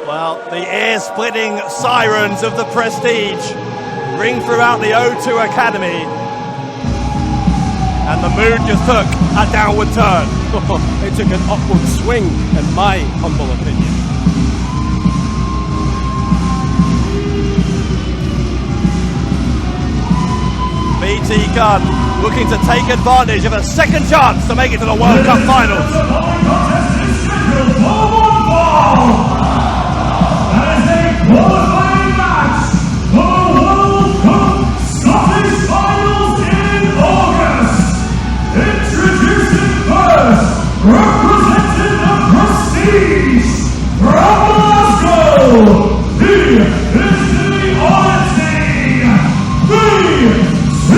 Well, the ear-splitting sirens of the Prestige ring throughout the O2 Academy, and the mood just took a downward turn. It took an upward swing, in my humble opinion. BT Gunn looking to take advantage of a second chance to make it to the World Cup Finals. As a qualifying match for the World Cup Scottish Finals in August. Introducing first, representing the Prestige from Glasgow, he is the Odyssey, BT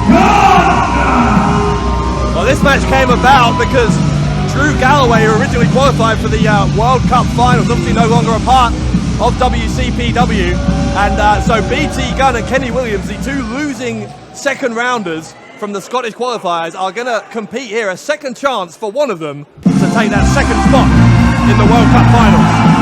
Gunn. Well, this match came about because Drew Galloway, who originally qualified for the World Cup Finals, obviously no longer a part of WCPW, and so BT Gunn and Kenny Williams, the two losing second rounders from the Scottish qualifiers, are going to compete here. A second chance for one of them to take that second spot in the World Cup Finals.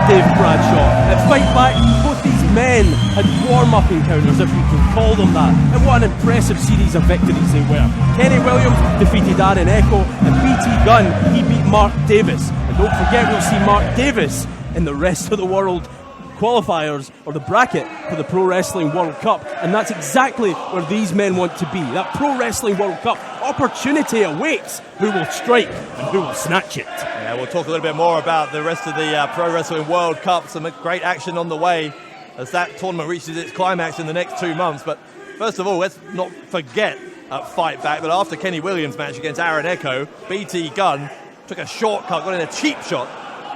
Dave Bradshaw. At Fight Back, both these men had warm-up encounters, if you can call them that, and what an impressive series of victories they were. Kenny Williams defeated Aaron Echo, and BT Gunn, he beat Mark Davis. And don't forget, we'll see Mark Davis in the rest of the world qualifiers, or the bracket for the Pro Wrestling World Cup, and that's exactly where these men want to be. That Pro Wrestling World Cup opportunity awaits. Who will strike and who will snatch it? Yeah, we'll talk a little bit more about the rest of the Pro Wrestling World Cup. Some great action on the way as that tournament reaches its climax in the next 2 months. But first of all, let's not forget Fight Back that after Kenny Williams' match against Aaron Echo, BT Gunn took a shortcut, got in a cheap shot,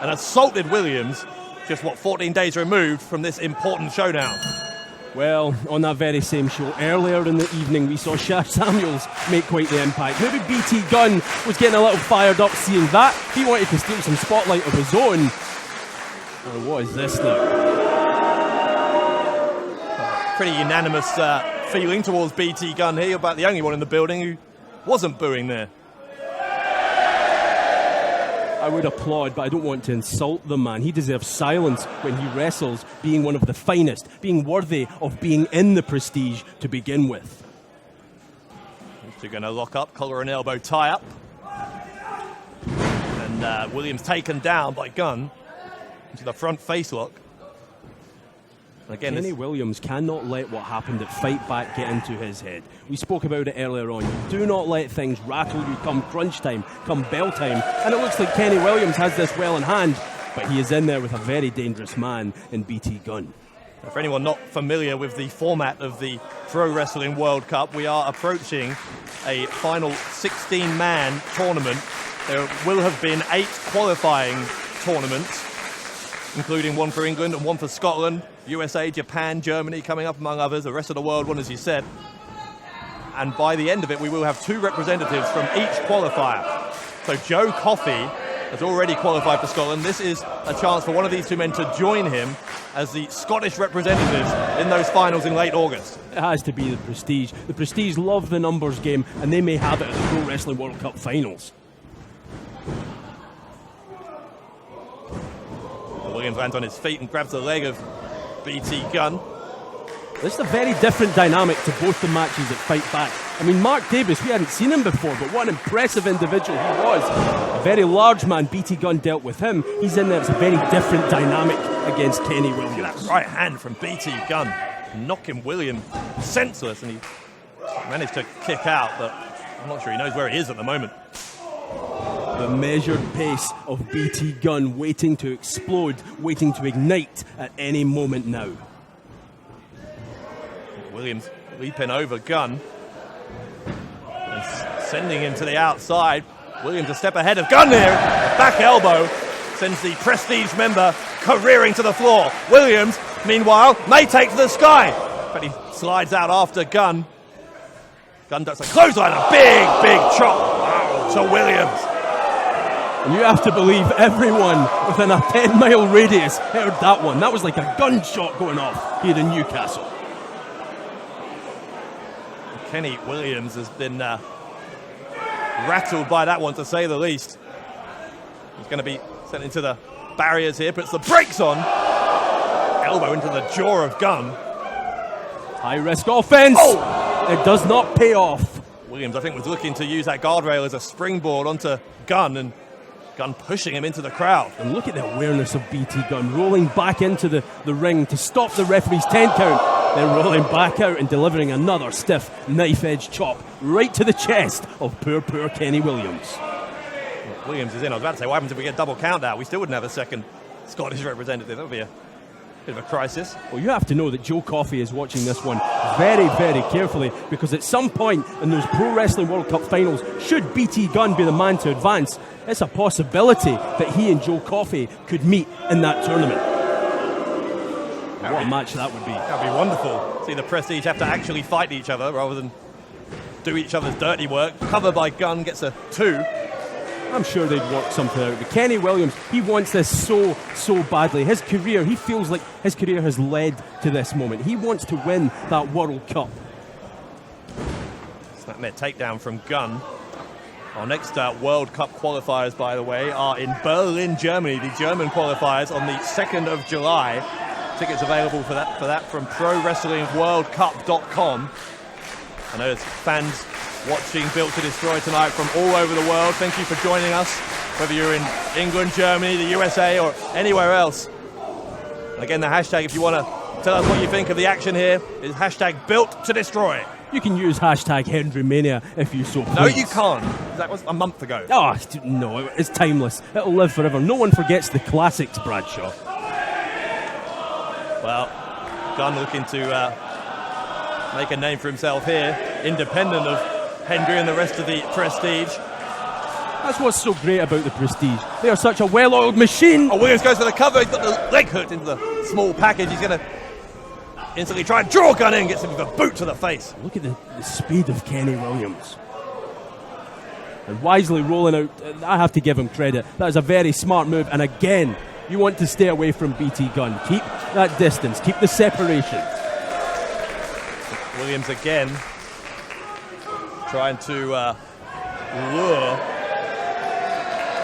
and assaulted Williams just, 14 days removed from this important showdown. Well, on that very same show, earlier in the evening, we saw Shaf Samuels make quite the impact. Maybe BT Gunn was getting a little fired up seeing that. He wanted to steal some spotlight of his own. Or what is this now? Pretty unanimous feeling towards BT Gunn here, about the only one in the building who wasn't booing there. I would applaud, but I don't want to insult the man. He deserves silence when he wrestles, being one of the finest, being worthy of being in the Prestige to begin with. They're going to lock up, collar and elbow tie up. And Williams taken down by Gunn into the front face lock. Again, Kenny Williams cannot let what happened at Fight Back get into his head. We spoke about it earlier on. You do not let things rattle you come crunch time, come bell time. And it looks like Kenny Williams has this well in hand, but he is in there with a very dangerous man in BT Gunn. For anyone not familiar with the format of the Pro Wrestling World Cup, we are approaching a final 16-man tournament. There will have been 8 qualifying tournaments, including one for England and one for Scotland, USA, Japan, Germany coming up among others, the rest of the world one, as you said. And by the end of it, we will have 2 representatives from each qualifier. So Joe Coffey has already qualified for Scotland. This is a chance for one of these 2 men to join him as the Scottish representatives in those finals in late August. It has to be the Prestige. The Prestige love the numbers game, and they may have it at the Pro Wrestling World Cup finals. Williams lands on his feet and grabs the leg of BT Gunn. This is a very different dynamic to both the matches at Fight Back. I mean, Mark Davis, we hadn't seen him before, but what an impressive individual he was. A very large man, BT Gunn dealt with him. He's in there, it's a very different dynamic against Kenny Williams. That right hand from BT Gunn, knocking Williams senseless, and he managed to kick out, but I'm not sure he knows where he is at the moment. The measured pace of BT Gunn waiting to explode, waiting to ignite at any moment now. Williams leaping over Gunn and sending him to the outside. Williams a step ahead of Gunn here. A back elbow sends the Prestige member careering to the floor. Williams, meanwhile, may take to the sky, but he slides out after Gunn. Gunn does a clothesline, a big chop to Williams. And you have to believe everyone within a 10-mile radius heard that one. That was like a gunshot going off here in Newcastle. Kenny Williams has been rattled by that one, to say the least. He's going to be sent into the barriers here, puts the brakes on. Elbow into the jaw of Gunn. High-risk offense. Oh! It does not pay off. Williams, I think, was looking to use that guardrail as a springboard onto Gunn, and Gunn pushing him into the crowd. And look at the awareness of BT Gunn, rolling back into the ring to stop the referee's 10 count, then rolling back out and delivering another stiff knife-edge chop right to the chest of poor Kenny Williams. Williams is in. I was about to say, what happens if we get double count out? We still wouldn't have a second Scottish representative. That would be a bit of a crisis. Well, you have to know that Joe Coffey is watching this one very, very carefully, because at some point in those Pro Wrestling World Cup finals, should BT Gunn be the man to advance, it's a possibility that he and Joe Coffey could meet in that tournament. What a match that would be. That would be wonderful. See the Prestige have to actually fight each other rather than do each other's dirty work. Cover by Gunn, gets a 2. I'm sure they'd work something out. But Kenny Williams, he wants this so badly. His career, he feels like his career has led to this moment. He wants to win that World Cup. Snapmare takedown from Gunn. Our next World Cup qualifiers, by the way, are in Berlin, Germany. The German qualifiers on the 2nd of July. Tickets available for that from ProWrestlingWorldCup.com. I know there's fans watching Built to Destroy tonight from all over the world. Thank you for joining us, whether you're in England, Germany, the USA, or anywhere else. And again, the hashtag, if you want to tell us what you think of the action here, is hashtag Built to Destroy. You can use hashtag HenryMania if you so please. No, you can't. That was a month ago. Oh, no, it's timeless. It'll live forever. No one forgets the classics, Bradshaw. Well, Gunn looking to make a name for himself here, independent of Hendry and the rest of the Prestige. That's what's so great about the Prestige. They are such a well-oiled machine. Oh, Williams goes for the cover. He's got the leg hooked into the small package. He's going to instantly try and draw Gunn in, gets him with a boot to the face. Look at the speed of Kenny Williams. And wisely rolling out, I have to give him credit. That is a very smart move. And again, you want to stay away from BT Gunn. Keep that distance. Keep the separation. Williams again trying to lure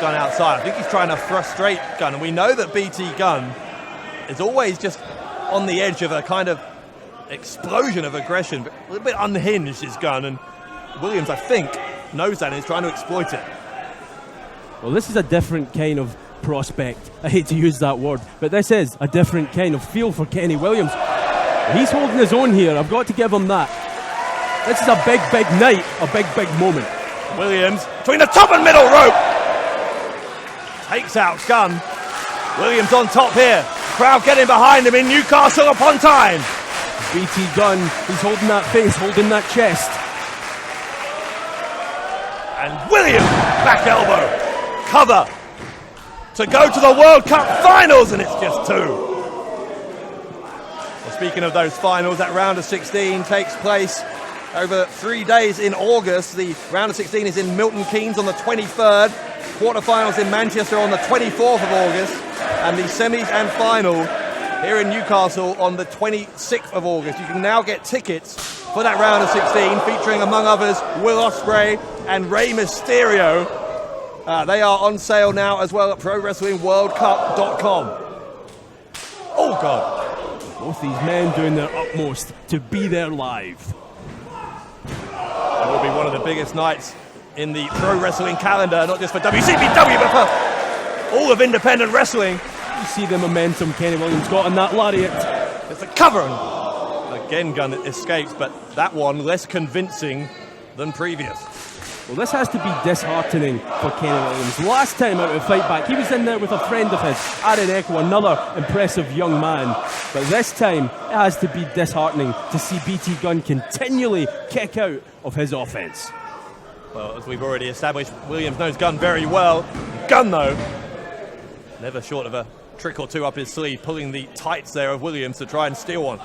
Gunn outside. I think he's trying to frustrate Gunn. And we know that BT Gunn is always just on the edge of a kind of explosion of aggression. But a little bit unhinged is Gunn. And Williams, I think, knows that and is trying to exploit it. Well, this is a different kind of prospect. I hate to use that word, but this is a different kind of feel for Kenny Williams. He's holding his own here. I've got to give him that. This is a big night, a big moment. Williams between the top and middle rope. Takes out Gunn. Williams on top here. Crowd getting behind him in Newcastle upon time. BT Gunn, he's holding that face, holding that chest. And Williams, back elbow. Cover to go to the World Cup finals, and it's just 2. Well, speaking of those finals, that round of 16 takes place over 3 days in August. The round of 16 is in Milton Keynes on the 23rd, quarterfinals in Manchester on the 24th of August, and the semis and final here in Newcastle on the 26th of August. You can now get tickets for that round of 16, featuring among others Will Ospreay and Rey Mysterio. They are on sale now as well at ProWrestlingWorldCup.com. Oh God. Both these men doing their utmost to be there live. It will be one of the biggest nights in the pro wrestling calendar, not just for WCPW, but for all of independent wrestling. You see the momentum Kenny Williams got on that lariat. It's a cover. Again, Gunn escapes, but that one less convincing than previous. Well, this has to be disheartening for Kenny Williams. Last time out of Fight Back, he was in there with a friend of his, Aaron Echo, another impressive young man. But this time, it has to be disheartening to see BT Gunn continually kick out of his offense. Well, as we've already established, Williams knows Gunn very well. Gunn, though, never short of a trick or two up his sleeve, pulling the tights there of Williams to try and steal one.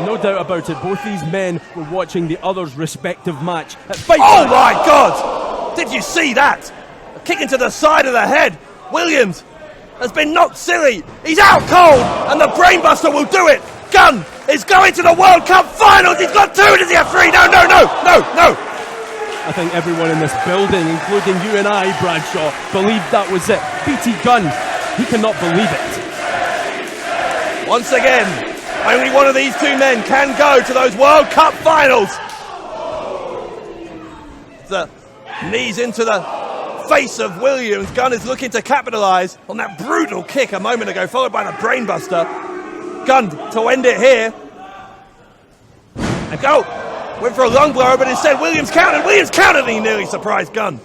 No doubt about it, both these men were watching the other's respective match. Fight Oh my God! Did you see that? A kick into the side of the head. Williams has been knocked silly. He's out cold, and the brainbuster will do it. Gunn is going to the World Cup Finals. He's got two. Does he have three? No. I think everyone in this building, including you and I, Bradshaw, believed that was it. BT Gunn, he cannot believe it. Once again, only one of these two men can go to those World Cup Finals. The knees into the face of Williams. Gunn is looking to capitalise on that brutal kick a moment ago, followed by the brainbuster. Gunn to end it here. And go. Went for a lung blower, but instead Williams countered. And he nearly surprised Gunn.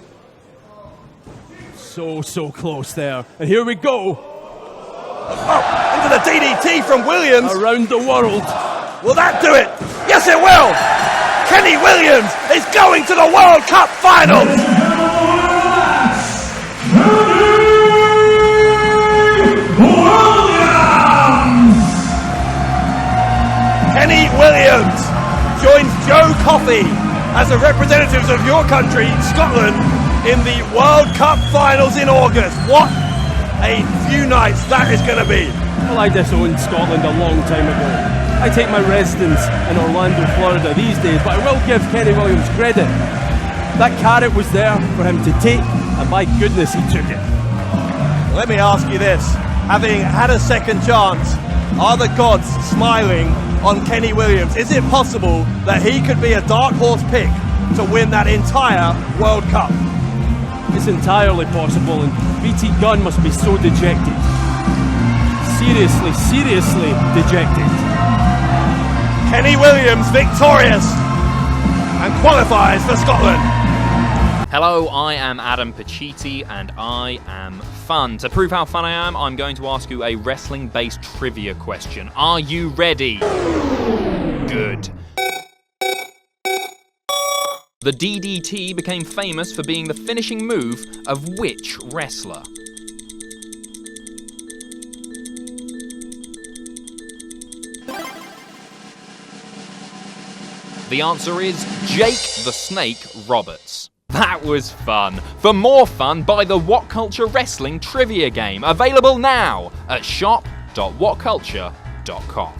So close there. And here we go. Oh, into the DDT from Williams. Around the world. Will that do it? Yes, it will. Kenny Williams is going to the World Cup Finals. Kenny Williams joins Joe Coffey as the representatives of your country, Scotland, in the World Cup Finals in August. What a few nights that is going to be. Well, I disowned Scotland a long time ago. I take my residence in Orlando, Florida these days, but I will give Kenny Williams credit. That carrot was there for him to take, and my goodness, he took it. Let me ask you this. Having had a second chance, are the gods smiling on Kenny Williams? Is it possible that he could be a dark horse pick to win that entire World Cup? It's entirely possible, and BT Gunn must be so dejected. Seriously dejected. Kenny Williams victorious and qualifies for Scotland. Hello, I am Adam Pacitti and I am fun. To prove how fun I am, I'm going to ask you a wrestling-based trivia question. Are you ready? Good. The DDT became famous for being the finishing move of which wrestler? The answer is Jake the Snake Roberts. That was fun. For more fun, buy the What Culture Wrestling trivia game, available now at shop.whatculture.com.